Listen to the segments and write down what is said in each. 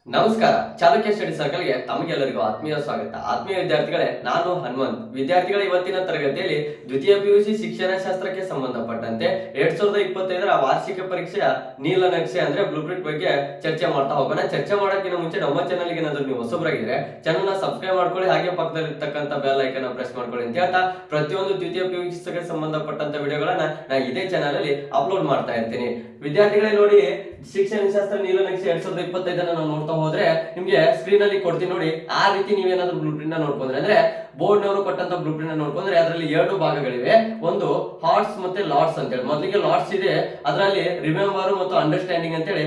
ನಮಸ್ಕಾರ. ಚಾಲುಕ್ಯ ಸ್ಟಡಿ ಸರ್ಕಲ್ಗೆ ತಮಗೆಲ್ಲರಿಗೂ ಆತ್ಮೀಯ ಸ್ವಾಗತ. ಆತ್ಮೀಯ ವಿದ್ಯಾರ್ಥಿಗಳೇ, ನಾನು ಹನುಮಂತ್. ವಿದ್ಯಾರ್ಥಿಗಳ ಇವತ್ತಿನ ತರಗತಿಯಲ್ಲಿ ದ್ವಿತೀಯ ಪಿಯುಸಿ ಶಿಕ್ಷಣಶಾಸ್ತ್ರಕ್ಕೆ ಸಂಬಂಧಪಟ್ಟಂತೆ 2025ರ ವಾರ್ಷಿಕ ಪರೀಕ್ಷೆಯ ನೀಲನಕ್ಷೆ ಅಂದ್ರೆ ಬ್ಲೂ ಪ್ರಿಂಟ್ ಬಗ್ಗೆ ಚರ್ಚೆ ಮಾಡ್ತಾ ಹೋಗೋಣ. ಚರ್ಚೆ ಮಾಡೋಕ್ಕಿಂತ ಮುಂಚೆ ನಮ್ಮ ಚಾನಲ್ಗೆ ಏನಾದ್ರು ನೀವು ಹೊಸಬರಾಗಿದ್ರೆ ಚಾನಲ್ನ ಸಬ್ಸ್ಕ್ರೈಬ್ ಮಾಡ್ಕೊಳ್ಳಿ, ಹಾಗೆ ಪಕ್ಕದಲ್ಲಿರ್ತಕ್ಕಂಥ ಬೆಲ್ ಐಕನ್ ಪ್ರೆಸ್ ಮಾಡ್ಕೊಳ್ಳಿ ಅಂತ ಹೇಳ್ತಾ ಪ್ರತಿಯೊಂದು ದ್ವಿತೀಯ ಪಿಯುಸಿಗೆ ಸಂಬಂಧಪಟ್ಟಂತ ವಿಡಿಯೋಗಳನ್ನ ನಾನು ಇದೇ ಚಾನಲ್ ಅಲ್ಲಿ ಅಪ್ಲೋಡ್ ಮಾಡ್ತಾ ಇರ್ತೀನಿ. ವಿದ್ಯಾರ್ಥಿಗಳೇ ನೋಡಿ, ಶಿಕ್ಷಣಶಾಸ್ತ್ರ ನೀಲನಕ್ಷೆ 2025 ನಾವು ನೋಡ್ತಾ ಹೋದ್ರೆ ನಿಮ್ಗೆ ಸ್ಕ್ರೀನ್ ಅಲ್ಲಿ ಕೊಡ್ತೀನಿ ನೋಡಿ. ಆ ರೀತಿ ನೀವೇನಾದ್ರೂ ಬ್ಲೂ ಪ್ರಿಂಟ್ ನೋಡ್ಕೊಂಡ್ರೆ ಅಂದ್ರೆ ಬೋರ್ಡ್ ನವರು ಕೊಟ್ಟಂತ ಬ್ಲೂ ಪ್ರಿಂಟ್ ನೋಡ್ಕೊಂಡ್ರೆ ಅದರಲ್ಲಿ ಎರಡು ಭಾಗಗಳಿವೆ. ಒಂದು ಹಾರ್ಟ್ಸ್ ಮತ್ತೆ ಲಾಟ್ಸ್ ಅಂತೇಳಿ. ಮೊದಲಿಗೆ ಲಾಟ್ಸ್ ಇದೆ, ಅದರಲ್ಲಿ ರಿಮೆಂಬರ್ ಮತ್ತು ಅಂಡರ್ಸ್ಟ್ಯಾಂಡಿಂಗ್ ಅಂತೇಳಿ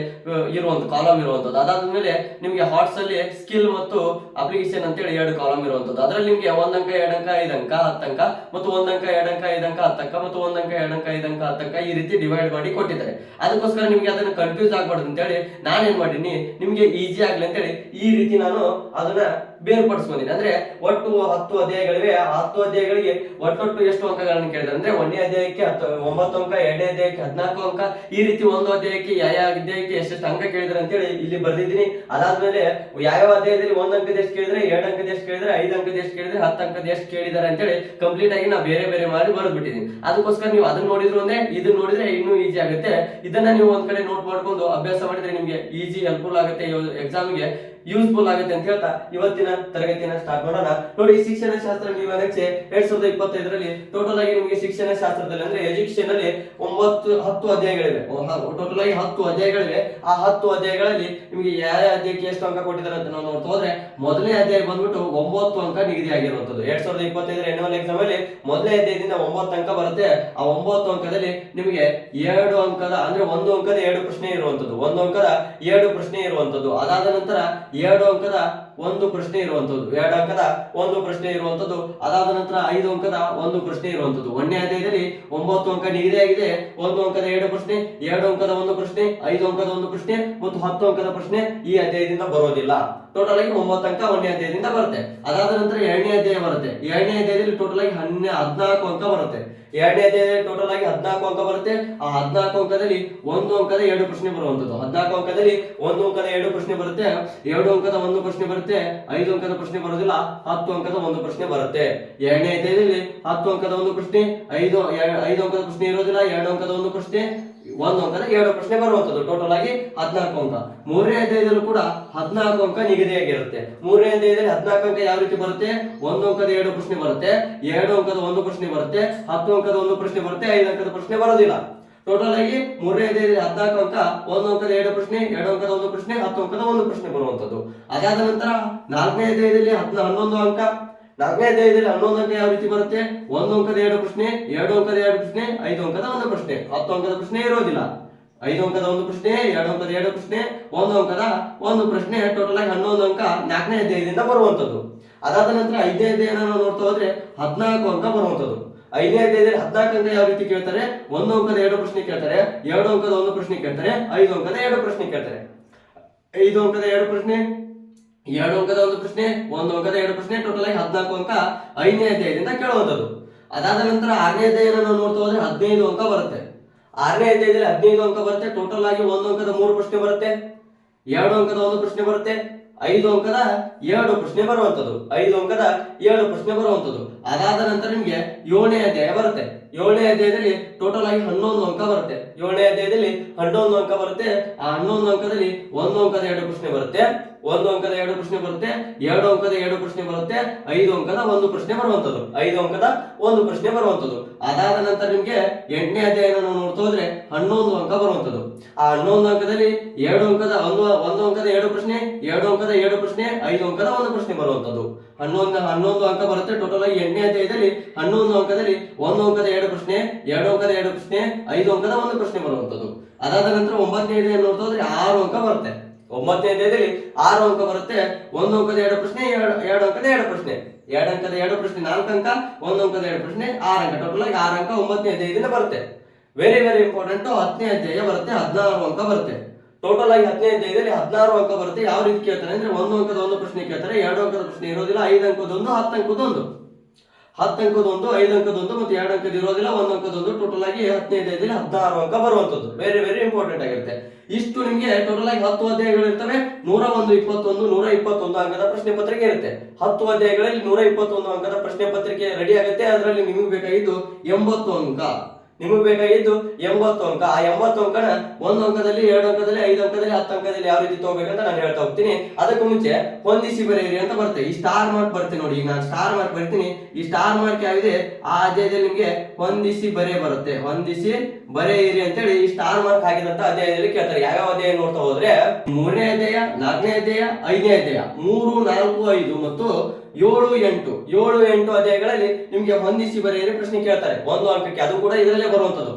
ಇರುವಂತ ಕಾಲಮ್ ಇರುವಂತದ್ದು. ಅದಾದ್ಮೇಲೆ ನಿಮ್ಗೆ ಹಾರ್ಟ್ಸ್ ಅಲ್ಲಿ ಸ್ಕಿಲ್ ಮತ್ತು ಅಪ್ಲಿಕೇಶನ್ ಅಂತೇಳಿ ಎರಡು ಕಾಲಮ್ ಇರುವಂತದ್ದು. ಅದರಲ್ಲಿ ನಿಮ್ಗೆ 1 ಅಂಕ 2 ಅಂಕ 5 ಅಂಕ 10 ಅಂಕ ಮತ್ತು 1 ಅಂಕ 2 ಅಂಕ 5 ಅಂಕ 10 ಅಂಕ ಮತ್ತು 1 ಅಂಕ 2 ಅಂಕ 5 ಅಂಕ 10 ಅಂಕ ಈ ರೀತಿ ಡಿವೈಡ್ ಮಾಡಿ ಕೊಟ್ಟಿದ್ದಾರೆ. ಅದಕ್ಕೋಸ್ಕರ ನಿಮ್ಗೆ ಅದನ್ನ ಕನ್ಫ್ಯೂಸ್ ಆಗ್ಬಾರ್ದು ಅಂತೇಳಿ ನಾನೇನ್ ಮಾಡೀನಿ, ನಿಮ್ಗೆ ಈಸಿ ಆಗ್ಲಿ ಅಂತೇಳಿ ಈ ರೀತಿ ನಾನು ಅದನ್ನ ಬೇರ್ಪಡಿಸ್ಕೊಂಡಿನಿ. ಅಂದ್ರೆ ಒಟ್ಟು 10 ಅಧ್ಯಾಯಗಳಿವೆ. ಆ 10 ಅಧ್ಯಾಯಗಳಿಗೆ ಒಟ್ಟೊಟ್ಟು ಎಷ್ಟು ಅಂಕಗಳನ್ನು ಕೇಳಿದ್ರೆ ಅಂದ್ರೆ 1ನೇ ಅಧ್ಯಾಯಕ್ಕೆ 9 ಅಂಕ, 2ನೇ ಅಧ್ಯಾಯಕ್ಕೆ 14 ಅಂಕ, ಈ ರೀತಿ ಒಂದು ಅಧ್ಯಾಯಕ್ಕೆ ಯಾವ ಅಧ್ಯಾಯಕ್ಕೆ ಎಷ್ಟೆಷ್ಟು ಅಂಕ ಕೇಳಿದ್ರೆ ಅಂತೇಳಿ ಇಲ್ಲಿ ಬರ್ದಿದ್ದೀನಿ. ಅದಾದ್ಮೇಲೆ ಯಾವ ಅಧ್ಯಾಯದಲ್ಲಿ 1 ಅಂಕದ ಎಷ್ಟು ಕೇಳಿದ್ರೆ, 2 ಅಂಕದ ಎಷ್ಟು ಕೇಳಿದ್ರೆ, 5 ಅಂಕದ ಎಷ್ಟು ಕೇಳಿದ್ರೆ, 10 ಅಂಕದ ಎಷ್ಟು ಕೇಳಿದಾರೆ ಅಂತೇಳಿ ಕಂಪ್ಲೀಟ್ ಆಗಿ ನಾ ಬೇರೆ ಬೇರೆ ಮಾಡಿ ಬರೆದ್ಬಿಟ್ಟಿದ್ದೀನಿ. ಅದಕ್ಕೋಸ್ಕರ ನೀವು ಅದನ್ನ ನೋಡಿದ್ರು ಅಂದ್ರೆ ಇದನ್ನ ನೋಡಿದ್ರೆ ಇನ್ನೂ ಈಸಿ ಆಗುತ್ತೆ. ಇದನ್ನ ನೀವು ಒಂದ್ ಕಡೆ ನೋಟ್ ಮಾಡ್ಕೊಂಡು ಅಭ್ಯಾಸ ಮಾಡಿದ್ರೆ ನಿಮ್ಗೆ ಈಸಿ ಹೆಲ್ಪ್ಫುಲ್ ಆಗುತ್ತೆ, ಎಕ್ಸಾಮ್ಗೆ ಯೂಸ್ಫುಲ್ ಆಗುತ್ತೆ ಅಂತ ಹೇಳ್ತಾ ಇವತ್ತಿನ ತರಗತಿಯನ್ನ ಸ್ಟಾರ್ಟ್ ಮಾಡೋಣ. ನೋಡಿ, ಶಿಕ್ಷಣಶಾಸ್ತ್ರ ನೀಲನಕ್ಷೆ 2025ರಲ್ಲಿ ಟೋಟಲ್ ಆಗಿ ನಿಮಗೆ ಶಿಕ್ಷಣಶಾಸ್ತ್ರದಲ್ಲಿ ಅಂದ್ರೆ ಎಜುಕೇಶನ್ ಅಲ್ಲಿ 10 ಅಧ್ಯಾಯಗಳಿವೆ. ಟೋಟಲ್ ಆಗಿ 10 ಅಧ್ಯಾಯಗಳಿವೆ. ಆ 10 ಅಧ್ಯಾಯಗಳಲ್ಲಿ ನಿಮಗೆ ಯಾವ ಅಧ್ಯಾಯಕ್ಕೆ ಎಷ್ಟು ಅಂಕ ಕೊಟ್ಟಿದ್ದಾರೆ ಅಂತ ನಾವು ನೋಡ್ತಾ ಹೋದ್ರೆ, ಮೊದಲನೇ ಅಧ್ಯಾಯ ಬಂದ್ಬಿಟ್ಟು 9 ಅಂಕ ನಿಗದಿ ಆಗಿರುವಂತದ್ದು. 2025 ಆನ್ಯುವಲ್ ಎಕ್ಸಾಮ್ ಅಲ್ಲಿ ಮೊದಲನೇ ಅಧ್ಯಾಯದಿಂದ 9 ಅಂಕ ಬರುತ್ತೆ. ಆ 9 ಅಂಕದಲ್ಲಿ ನಿಮಗೆ 2 ಅಂಕದ ಅಂದ್ರೆ 1 ಅಂಕದ 2 ಪ್ರಶ್ನೆ ಇರುವಂತದ್ದು, 1 ಅಂಕದ 2 ಪ್ರಶ್ನೆ ಇರುವಂತದ್ದು. ಅದಾದ ನಂತರ 2 ಅಂಕದ 1 ಪ್ರಶ್ನೆ ಇರುವಂತದ್ದು, 2 ಅಂಕದ 1 ಪ್ರಶ್ನೆ ಇರುವಂತದ್ದು. ಅದಾದ ನಂತರ 5 ಅಂಕದ 1 ಪ್ರಶ್ನೆ ಇರುವಂತದ್ದು. 1ನೇ ಅಧ್ಯಾಯದಲ್ಲಿ 9 ಅಂಕ ನಿಗದಿಯಾಗಿದೆ. 1 ಅಂಕದ 2 ಪ್ರಶ್ನೆ, 2 ಅಂಕದ 1 ಪ್ರಶ್ನೆ, 5 ಅಂಕದ 1 ಪ್ರಶ್ನೆ ಮತ್ತು 10 ಅಂಕದ ಪ್ರಶ್ನೆ ಈ ಅಧ್ಯಾಯದಿಂದ ಬರೋದಿಲ್ಲ. ಟೋಟಲ್ ಆಗಿ 9 ಅಂಕ 1ನೇ ಅಧ್ಯಾಯದಿಂದ ಬರುತ್ತೆ. ಅದಾದ ನಂತರ 2ನೇ ಅಧ್ಯಾಯ ಬರುತ್ತೆ. 2ನೇ ಅಧ್ಯಾಯದಲ್ಲಿ ಟೋಟಲ್ ಆಗಿ 14 ಅಂಕ ಬರುತ್ತೆ. 2ನೇ ಅಧ್ಯಾಯದಲ್ಲಿ ಟೋಟಲ್ ಆಗಿ 14 ಅಂಕ ಬರುತ್ತೆ. ಆ 14 ಅಂಕದಲ್ಲಿ 1 ಅಂಕದ 2 ಪ್ರಶ್ನೆ ಬರುವಂತದ್ದು. 14 ಅಂಕದಲ್ಲಿ 1 ಅಂಕದ 2 ಪ್ರಶ್ನೆ ಬರುತ್ತೆ, 2 ಅಂಕದ 1 ಪ್ರಶ್ನೆ ಬರುತ್ತೆ, 5 ಅಂಕದ ಪ್ರಶ್ನೆ ಬರೋದಿಲ್ಲ, 10 ಅಂಕದ 1 ಪ್ರಶ್ನೆ ಬರುತ್ತೆ. 2ನೇ ಅಧ್ಯಾಯದಲ್ಲಿ 10 ಅಂಕದ 1 ಪ್ರಶ್ನೆ, 5 ಅಂಕದ ಪ್ರಶ್ನೆ ಇರೋದಿಲ್ಲ, 2 ಅಂಕದ 1 ಪ್ರಶ್ನೆ, 1 ಅಂಕದ 2 ಪ್ರಶ್ನೆ ಬರುವಂತದ್ದು. ಟೋಟಲ್ ಆಗಿ 14 ಅಂಕ. 3ನೇ ಅಧ್ಯಾಯದಲ್ಲೂ ಕೂಡ 14 ಅಂಕ ನಿಗದಿಯಾಗಿರುತ್ತೆ. 3ನೇ ಅಧ್ಯಾಯದಲ್ಲಿ 14 ಅಂಕ ಯಾವ ರೀತಿ ಬರುತ್ತೆ, 1 ಅಂಕದ 2 ಪ್ರಶ್ನೆ ಬರುತ್ತೆ, 2 ಅಂಕದ 1 ಪ್ರಶ್ನೆ ಬರುತ್ತೆ, 10 ಅಂಕದ 1 ಪ್ರಶ್ನೆ ಬರುತ್ತೆ, 5 ಅಂಕದ ಪ್ರಶ್ನೆ ಬರೋದಿಲ್ಲ. ಟೋಟಲ್ ಆಗಿ 3ನೇ ಅಧ್ಯಾಯದಲ್ಲಿ 14 ಅಂಕ, 1 ಅಂಕದ 2 ಪ್ರಶ್ನೆ, 2 ಅಂಕದ 1 ಪ್ರಶ್ನೆ, 10 ಅಂಕದ 1 ಪ್ರಶ್ನೆ ಬರುವಂತದ್ದು. ಅದಾದ ನಂತರ 4ನೇ ಅಧ್ಯಾಯದಲ್ಲಿ 11 ಅಂಕ. 4ನೇ ಅಧ್ಯಾಯದಲ್ಲಿ 11 ಅಂಕ ಯಾವ ರೀತಿ ಬರುತ್ತೆ, 1 ಅಂಕದ 2 ಪ್ರಶ್ನೆ, 2 ಅಂಕದ 2 ಪ್ರಶ್ನೆ, 5 ಅಂಕದ 1 ಪ್ರಶ್ನೆ, 10 ಅಂಕದ ಪ್ರಶ್ನೆ ಇರೋದಿಲ್ಲ. 5 ಅಂಕದ 1 ಪ್ರಶ್ನೆ, 2 ಅಂಕದ 2 ಪ್ರಶ್ನೆ, 1 ಅಂಕದ 1 ಪ್ರಶ್ನೆ, ಟೋಟಲ್ ಆಗಿ 11 ಅಂಕ 4ನೇ ಅಧ್ಯಾಯದಿಂದ ಬರುವಂತದ್ದು. ಅದಾದ ನಂತರ 5ನೇ ಅಧ್ಯಾಯ ನಾವು ನೋಡ್ತಾ ಹೋದ್ರೆ 14 ಅಂಕ ಬರುವಂತದ್ದು. 5ನೇ ಅಧ್ಯಾಯದಲ್ಲಿ 14 ಅಂಕ ಯಾವ ರೀತಿ ಕೇಳ್ತಾರೆ, 1 ಅಂಕದ 2 ಪ್ರಶ್ನೆ ಕೇಳ್ತಾರೆ, 2 ಅಂಕದ 1 ಪ್ರಶ್ನೆ ಕೇಳ್ತಾರೆ, 5 ಅಂಕದ 2 ಪ್ರಶ್ನೆ ಕೇಳ್ತಾರೆ. 5 ಅಂಕದ 2 ಪ್ರಶ್ನೆ, 2 ಅಂಕದ 1 ಪ್ರಶ್ನೆ, 1 ಅಂಕದ 2 ಪ್ರಶ್ನೆ, ಟೋಟಲ್ ಆಗಿ 14 ಅಂಕ 5ನೇ ಅಧ್ಯಾಯದಿಂದ ಕೇಳುವಂತದ್ದು. ಅದಾದ ನಂತರ 6ನೇ ಅಧ್ಯಾಯ ನಾವು ನೋಡ್ತಾ ಹೋದ್ರೆ 15 ಅಂಕ ಬರುತ್ತೆ. 6ನೇ ಅಧ್ಯಾಯದಲ್ಲಿ 15 ಅಂಕ ಬರುತ್ತೆ. ಟೋಟಲ್ ಆಗಿ 1 ಅಂಕದ 3 ಪ್ರಶ್ನೆ ಬರುತ್ತೆ, 2 ಅಂಕದ 1 ಪ್ರಶ್ನೆ ಬರುತ್ತೆ, 5 ಅಂಕದ 2 ಪ್ರಶ್ನೆ ಬರುವಂತದ್ದು, 5 ಅಂಕದ 2 ಪ್ರಶ್ನೆ ಬರುವಂತದ್ದು. ಅದಾದ ನಂತರ ನಿಮ್ಗೆ 7ನೇ ಅಧ್ಯಾಯ ಬರುತ್ತೆ. 7ನೇ ಅಧ್ಯಾಯದಲ್ಲಿ ಟೋಟಲ್ ಆಗಿ 11 ಅಂಕ ಬರುತ್ತೆ. 7ನೇ ಅಧ್ಯಾಯದಲ್ಲಿ 11 ಅಂಕ ಬರುತ್ತೆ. ಆ 11 ಅಂಕದಲ್ಲಿ 1 ಅಂಕದ 2 ಪ್ರಶ್ನೆ ಬರುತ್ತೆ, 1 ಅಂಕದ 2 ಪ್ರಶ್ನೆ ಬರುತ್ತೆ, 2 ಅಂಕದ 2 ಪ್ರಶ್ನೆ ಬರುತ್ತೆ, 5 ಅಂಕದ 1 ಪ್ರಶ್ನೆ ಬರುವಂತದ್ದು, 5 ಅಂಕದ 1 ಪ್ರಶ್ನೆ ಬರುವಂತದ್ದು. ಅದಾದ ನಂತರ ನಿಮ್ಗೆ 8ನೇ ಅಧ್ಯಾಯ ನಾವು ನೋಡ್ತಾ ಹೋದ್ರೆ 11 ಅಂಕ ಬರುವಂತದ್ದು. ಆ 11 ಅಂಕದಲ್ಲಿ 2 ಅಂಕದ 1 ಅಂಕದ 2 ಪ್ರಶ್ನೆ, 2 ಅಂಕದ 2 ಪ್ರಶ್ನೆ, 5 ಅಂಕದ 1 ಪ್ರಶ್ನೆ ಬರುವಂತದ್ದು. 11 ಅಂಕ ಬರುತ್ತೆ. ಟೋಟಲ್ ಆಗಿ 8ನೇ ಅಧ್ಯಾಯದಲ್ಲಿ 11 ಅಂಕದಲ್ಲಿ 1 ಅಂಕದ 2 ಪ್ರಶ್ನೆ, 2 ಅಂಕದ 2 ಪ್ರಶ್ನೆ, 5 ಅಂಕದ 1 ಪ್ರಶ್ನೆ ಬರುವಂತದ್ದು. ಅದಾದ ನಂತರ 9ನೇ ಅಧ್ಯಾಯ ನೋಡ್ತಾ ಹೋದ್ರೆ 6 ಅಂಕ ಬರುತ್ತೆ. 9ನೇ ಅಧ್ಯಾಯದಲ್ಲಿ 6 ಅಂಕ ಬರುತ್ತೆ. 1 ಅಂಕದ 2 ಪ್ರಶ್ನೆ, 2 ಅಂಕದ 2 ಪ್ರಶ್ನೆ, 2 ಅಂಕದ 2 ಪ್ರಶ್ನೆ 4 ಅಂಕ, 1 ಅಂಕದ 2 ಪ್ರಶ್ನೆ 6 ಅಂಕ, ಟೋಟಲ್ ಆಗಿ 6 ಅಂಕ 9ನೇ ಅಧ್ಯಾಯದಿಂದ ಬರುತ್ತೆ. Very very important. 10ನೇ ಅಧ್ಯಾಯ ಬರುತ್ತೆ, 16 ಅಂಕ ಬರುತ್ತೆ. ಟೋಟಲ್ ಆಗಿ 10ನೇ ಅಧ್ಯಾಯದಲ್ಲಿ 16 ಅಂಕ ಬರುತ್ತೆ. ಯಾವ ರೀತಿ ಕೇಳ್ತಾರೆ ಅಂದ್ರೆ 1 ಅಂಕದ 1 ಪ್ರಶ್ನೆ ಕೇಳ್ತಾರೆ, 2 ಅಂಕದ ಪ್ರಶ್ನೆ ಇರೋದಿಲ್ಲ, 5 ಅಂಕದ 1, 10 ಅಂಕದ 1, 10 ಅಂಕದ 1, 5 ಅಂಕದ 1 ಮತ್ತು 2 ಅಂಕದ ಇರೋದಿಲ್ಲ, 1 ಅಂಕದ 1. ಟೋಟಲ್ ಆಗಿ 10ನೇ ಅಧ್ಯಾಯದಲ್ಲಿ 16 ಅಂಕ ಬರುವಂತದ್ದು. ವೆರಿ ವೆರಿ ಇಂಪಾರ್ಟೆಂಟ್ ಆಗಿರುತ್ತೆ. ಇಷ್ಟು ನಿಮ್ಗೆ ಟೋಟಲ್ ಆಗಿ 10 ಅಧ್ಯಾಯಗಳು ಇರ್ತವೆ. 121 ಅಂಕದ ಪ್ರಶ್ನೆ ಪತ್ರಿಕೆ ಇರುತ್ತೆ. 10 ಅಧ್ಯಾಯಗಳಲ್ಲಿ 121 ಅಂಕದ ಪ್ರಶ್ನೆ ಪತ್ರಿಕೆ ರೆಡಿ ಆಗುತ್ತೆ. ಅದರಲ್ಲಿ ನಿಮಗೆ ಬೇಕಾಗಿದ್ದು 80 ಅಂಕ. ನಿಮಗೆ ಬೇಕಾಗಿದ್ದು 80 ಅಂಕ. ಆ 80 ಅಂಕನ 1 ಅಂಕದಲ್ಲಿ, 2 ಅಂಕದಲ್ಲಿ, 5 ಅಂಕದಲ್ಲಿ, 10 ಅಂಕದಲ್ಲಿ ಯಾವ ರೀತಿ ತಗೋಬೇಕಂತ ನಾನು ಹೇಳ್ತಾ ಹೋಗ್ತೀನಿ. ಅದಕ್ಕೂ ಮುಂಚೆ ಹೊಂದಿಸಿ ಬರೆಯಿರಿ ಅಂತ ಬರುತ್ತೆ. ಈ ಸ್ಟಾರ್ ಮಾರ್ಕ್ ಬರ್ತೀನಿ ನೋಡಿ. ಈಗ ನಾನು ಸ್ಟಾರ್ ಮಾರ್ಕ್ ಬರ್ತೀನಿ. ಈ ಸ್ಟಾರ್ ಮಾರ್ಕ್ ಯಾವಿದೆ ಆ ಅಧ್ಯಾಯದಲ್ಲಿ ನಿಮ್ಗೆ ಹೊಂದಿಸಿ ಬರೆ ಬರುತ್ತೆ. ಹೊಂದಿಸಿ ಬರೆಯಿರಿ ಅಂತೇಳಿ ಈ ಸ್ಟಾರ್ ಮಾರ್ಕ್ ಹಾಕಿದಂತ ಅಧ್ಯಾಯದಲ್ಲಿ ಕೇಳ್ತಾರೆ. ಯಾವ್ಯಾವ ಅಧ್ಯಾಯ ನೋಡ್ತಾ ಹೋದ್ರೆ 3ನೇ ಅಧ್ಯಾಯ, 4ನೇ ಅಧ್ಯಾಯ, 5ನೇ ಅಧ್ಯಾಯ, 3, 4, 5 ಮತ್ತು 7, 8 ಅಧ್ಯಾಯಗಳಲ್ಲಿ ನಿಮ್ಗೆ ಹೊಂದಿಸಿ ಬರೆಯಿರಿ ಪ್ರಶ್ನೆ ಕೇಳ್ತಾರೆ 1 ಅಂಕಕ್ಕೆ. ಅದು ಕೂಡ ಇದರಲ್ಲೇ ಬರುವಂತದ್ದು.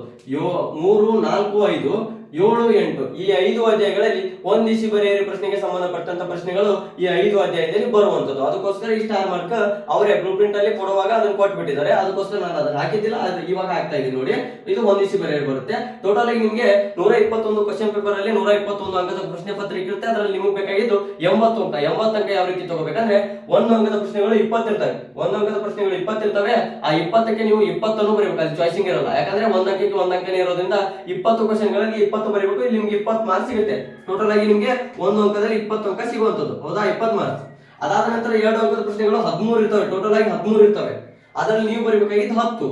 3, 4, 5, 7, 8 ಈ 5 ಅಧ್ಯಾಯಗಳಲ್ಲಿ ಹೊಂದಿಸಿ ಬರೆಯಿರಿ ಪ್ರಶ್ನೆಗೆ ಸಂಬಂಧಪಟ್ಟಂತ ಪ್ರಶ್ನೆಗಳು ಈ 5 ಅಧ್ಯಾಯದಲ್ಲಿ ಬರುವಂತದ್ದು. ಅದಕ್ಕೋಸ್ಕರ ಈ ಸ್ಟಾರ್ ಮಾರ್ಕ್ ಅವರೇ ಬ್ಲೂ ಪ್ರಿಂಟ್ ಅಲ್ಲಿ ಕೊಡುವಾಗ ಅದನ್ನ ಕೊಟ್ಬಿಟ್ಟಿದ್ದಾರೆ. ಅದಕ್ಕೋಸ್ಕರ ನಾನು ಅದನ್ನ ಹಾಕಿದ್ದಿಲ್ಲ, ಅದು ಇವಾಗ ಹಾಕ್ತಾ ಇದ್ದೀನಿ ನೋಡಿ. ಇದು ಹೊಂದಿಸಿ ಬರೆಯಿರಿ ಬರುತ್ತೆ. ಟೋಟಲ್ ಆಗಿ ನಿಮ್ಗೆ 121 ಕ್ವಶನ್ ಪೇಪರ್ ಅಲ್ಲಿ 121 ಅಂಕದ ಪ್ರಶ್ನೆ ಪತ್ರಿಕೆ ಇರುತ್ತೆ. ಅದರಲ್ಲಿ ನಿಮಗೆ ಬೇಕಾಗಿದ್ದು 80 ಅಂಕ. 80 ಅಂಕ ಯಾವ ರೀತಿ ತಗೋಬೇಕಂದ್ರೆ 1 ಅಂಕದ ಪ್ರಶ್ನೆಗಳು 20 ಇರ್ತವೆ. 1 ಅಂಕದ ಪ್ರಶ್ನೆಗಳು 20 ಇರ್ತವೆ. ಆ 20ಕ್ಕೆ ನೀವು 20 ಅನ್ನು ಬರೀಬೇಕು. ಅಲ್ಲಿ ಚಾಯ್ಸಿಂಗ್ ಇರಲ್ಲ. ಯಾಕಂದ್ರೆ 1 ಅಂಕಕ್ಕೆ 1 ಅಂಕನೇ ಇರೋದ್ರಿಂದ 20 ಕ್ವಶನ್ಗಳಲ್ಲಿ 20 ಬರೀಬೇಕು. ಇಲ್ಲಿ ನಿಮ್ಗೆ 20 ಮಾರ್ಕ್ಸ್ ಸಿಗುತ್ತೆ. ಟೋಟಲ್ ಆಗಿ ನಿಮ್ಗೆ 1 ಅಂಕದಲ್ಲಿ 20 ಅಂಕ ಸಿಗುವಂತದ್ದು. ಹೌದಾ? 20 ಮಾರ್ಕ್ಸ್. ಅದಾದ ನಂತರ 2 ಅಂಕದ ಪ್ರಶ್ನೆಗಳು 13 ಇರ್ತವೆ. ಟೋಟಲ್ ಆಗಿ 13 ಇರ್ತವೆ. ಅದರಲ್ಲಿ ನೀವು ಬರೀಬೇಕಾಗಿದ್ದು 10.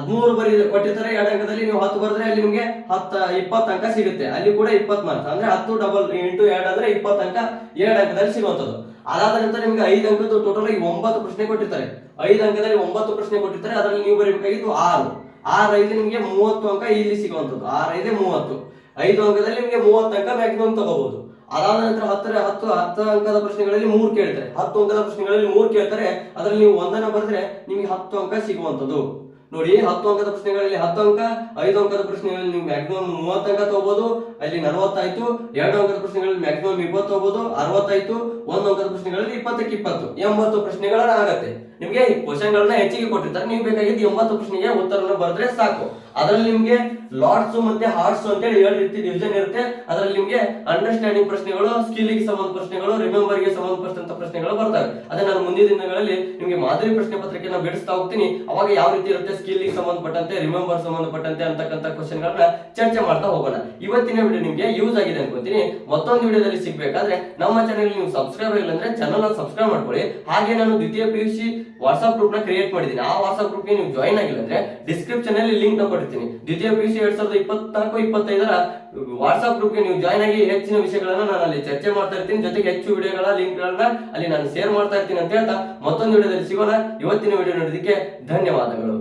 13 ಕೊಟ್ಟಿರ್ತಾರೆ. 2 ಅಂಕದಲ್ಲಿ ನೀವು 10 ಬರೆದ್ರೆ ಅಲ್ಲಿ ನಿಮ್ಗೆ 20 ಅಂಕ ಸಿಗುತ್ತೆ. ಅಲ್ಲಿ ಕೂಡ 20 ಮಾರ್ಕ್ಸ್. ಅಂದ್ರೆ 10 ಡಬಲ್ ಇಂಟು 2 ಅಂದ್ರೆ 20 ಅಂಕ 2 ಅಂಕದಲ್ಲಿ ಸಿಗುವಂತದ್ದು. ಅದಾದ ನಂತರ ನಿಮ್ಗೆ 5 ಅಂಕದ್ದು ಟೋಟಲ್ ಆಗಿ 9 ಪ್ರಶ್ನೆ ಕೊಟ್ಟಿರ್ತಾರೆ. 5 ಅಂಕದಲ್ಲಿ 9 ಪ್ರಶ್ನೆ ಕೊಟ್ಟಿರ್ತಾರೆ. ಅದರಲ್ಲಿ ನೀವು ಬರೀಬೇಕಾಗಿದ್ದು 6. 6 ನಿಮ್ಗೆ 30 ಅಂಕ ಇಲ್ಲಿ ಸಿಗುವಂತದ್ದು. 6 30. 5 ಅಂಕದಲ್ಲಿ ನಿಮ್ಗೆ 30 ಅಂಕ ಮ್ಯಾಕ್ಸಿಮಮ್ ತಗೋಬಹುದು. ಅದಾದ ನಂತರ 10 ಅಂಕದ ಪ್ರಶ್ನೆಗಳಲ್ಲಿ 3 ಕೇಳ್ತಾರೆ. 10 ಅಂಕದ ಪ್ರಶ್ನೆಗಳಲ್ಲಿ 3 ಕೇಳ್ತಾರೆ. ಅದರಲ್ಲಿ ನೀವು 1 ಬರೆದ್ರೆ ನಿಮ್ಗೆ 10 ಅಂಕ ಸಿಗುವಂತದ್ದು. ನೋಡಿ, 10 ಅಂಕದ ಪ್ರಶ್ನೆಗಳಲ್ಲಿ 10 ಅಂಕ, 5 ಅಂಕದ ಪ್ರಶ್ನೆಗಳಲ್ಲಿ ನೀವು ಮ್ಯಾಕ್ಸಿಮಮ್ 30 ಅಂಕ ತಗೋಬಹುದು. ಅಲ್ಲಿ 40 ಆಯ್ತು. 2 ಅಂಕದ ಪ್ರಶ್ನೆಗಳಲ್ಲಿ ಮ್ಯಾಕ್ಸಿಮಮ್ 20 ತಗೋಬಹುದು. 60 ಆಯ್ತು. 1 ಅಂಕದ ಪ್ರಶ್ನೆಗಳಲ್ಲಿ 20ಕ್ಕೆ 20 80 ಪ್ರಶ್ನೆಗಳನ್ನ ಆಗತ್ತೆ. ನಿಮ್ಗೆ ಕ್ವಶನ್ ಗಳನ್ನ ಹೆಚ್ಚಿಗೆ ಕೊಟ್ಟಿರ್ತಾರೆ. ನೀವು ಬೇಕಾಗಿದ್ದು 80 ಪ್ರಶ್ನೆಗೆ ಉತ್ತರವನ್ನು ಬರೆದ್ರೆ ಸಾಕು. ಅದರಲ್ಲಿ ನಿಮ್ಗೆ ಲಾಟ್ಸ್ ಮತ್ತೆ ಹಾರ್ಟ್ಸ್ ಅಂತ ಹೇಳಿ 2 ರೀತಿ ಡಿವಿಷನ್ ಇರುತ್ತೆ. ಅದರಲ್ಲಿ ನಿಮ್ಗೆ ಅಂಡರ್ಸ್ಟ್ಯಾಂಡಿಂಗ್ ಪ್ರಶ್ನೆಗಳು, ಸ್ಕಿಲ್ಗೆ ಸಂಬಂಧ ಪ್ರಶ್ನೆಗಳು, ರಿಮೆಂಬರ್ ಗೆ ಸಂಬಂಧಪಟ್ಟಂತ ಪ್ರಶ್ನೆಗಳು ಬರ್ತವೆ. ಅದನ್ನ ನಾನು ಮುಂದಿನ ದಿನಗಳಲ್ಲಿ ನಿಮ್ಗೆ ಮಾದರಿ ಪ್ರಶ್ನೆ ಪತ್ರಿಕೆನ ಬಿಡಿಸ್ತಾ ಹೋಗ್ತೀನಿ. ಅವಾಗ ಯಾವ ರೀತಿ ಇರುತ್ತೆ, ಸ್ಕಿಲ್ಗೆ ಸಂಬಂಧಪಟ್ಟಂತೆ, ರಿಮೆಂಬರ್ ಸಂಬಂಧಪಟ್ಟಂತೆ ಅಂತಕ್ಕಂಥ ಕ್ವಶನ್ ಗಳನ್ನ ಚರ್ಚೆ ಮಾಡ್ತಾ ಹೋಗೋಣ. ಇವತ್ತಿನ ವಿಡಿಯೋ ನಿಮ್ಗೆ ಯೂಸ್ ಆಗಿದೆ ಅನ್ಕೋತೀನಿ. ಮತ್ತೊಂದು ವಿಡಿಯೋದಲ್ಲಿ ಸಿಗ್ಬೇಕಾದ್ರೆ ನಮ್ಮ ಚಾನೆಲ್ ನೀವು ಸಬ್ಸ್ಕ್ರೈಬ್ ಆಗಿಲ್ಲ ಅಂದ್ರೆ ಚಾನೆಲ್ ಸಬ್ಸ್ಕ್ರೈಬ್ ಮಾಡ್ಕೊಳ್ಳಿ. ಹಾಗೆ ನಾನು ದ್ವಿತೀಯ PUC ವಾಟ್ಸ್ಆಪ್ ಗ್ರೂಪ್ ನ ಕ್ರಿಯೇಟ್ ಮಾಡಿದ್ದೀನಿ. ಆ ವಾಟ್ಸ್ಆಪ್ ಗ್ರೂಪ್ ಗೆ ನೀವು ಜಾಯಿನ್ ಆಗಿಲ್ಲ ಅಂದ್ರೆ ಡಿಸ್ಕ್ರಿಪ್ಷನ್ ಅಲ್ಲಿ ಲಿಂಕ್ ನ ಕೊಟ್ಟಿರ್ತೀನಿ. ದ್ವಿತೀಯ PUC 2024-25 ವಾಟ್ಸ್ಆಪ್ ಗ್ರೂಪ್ ಗೆ ನೀವು ಜಾಯಿನ್ ಆಗಿ ಹೆಚ್ಚಿನ ವಿಷಯಗಳನ್ನ ನಾನು ಅಲ್ಲಿ ಚರ್ಚೆ ಮಾಡ್ತಾ ಇರ್ತೀನಿ. ಜೊತೆಗೆ ಹೆಚ್ಚು ವಿಡಿಯೋಗಳ ಲಿಂಕ್ ಗಳನ್ನ ಅಲ್ಲಿ ನಾನು ಶೇರ್ ಮಾಡ್ತಾ ಇರ್ತೀನಿ ಅಂತ ಹೇಳ್ತಾ ಮತ್ತೊಂದು ವಿಡಿಯೋದಲ್ಲಿ ಸಿಗೋಣ. ಇವತ್ತಿನ ವಿಡಿಯೋ ನೋಡೋದಕ್ಕೆ ಧನ್ಯವಾದಗಳು.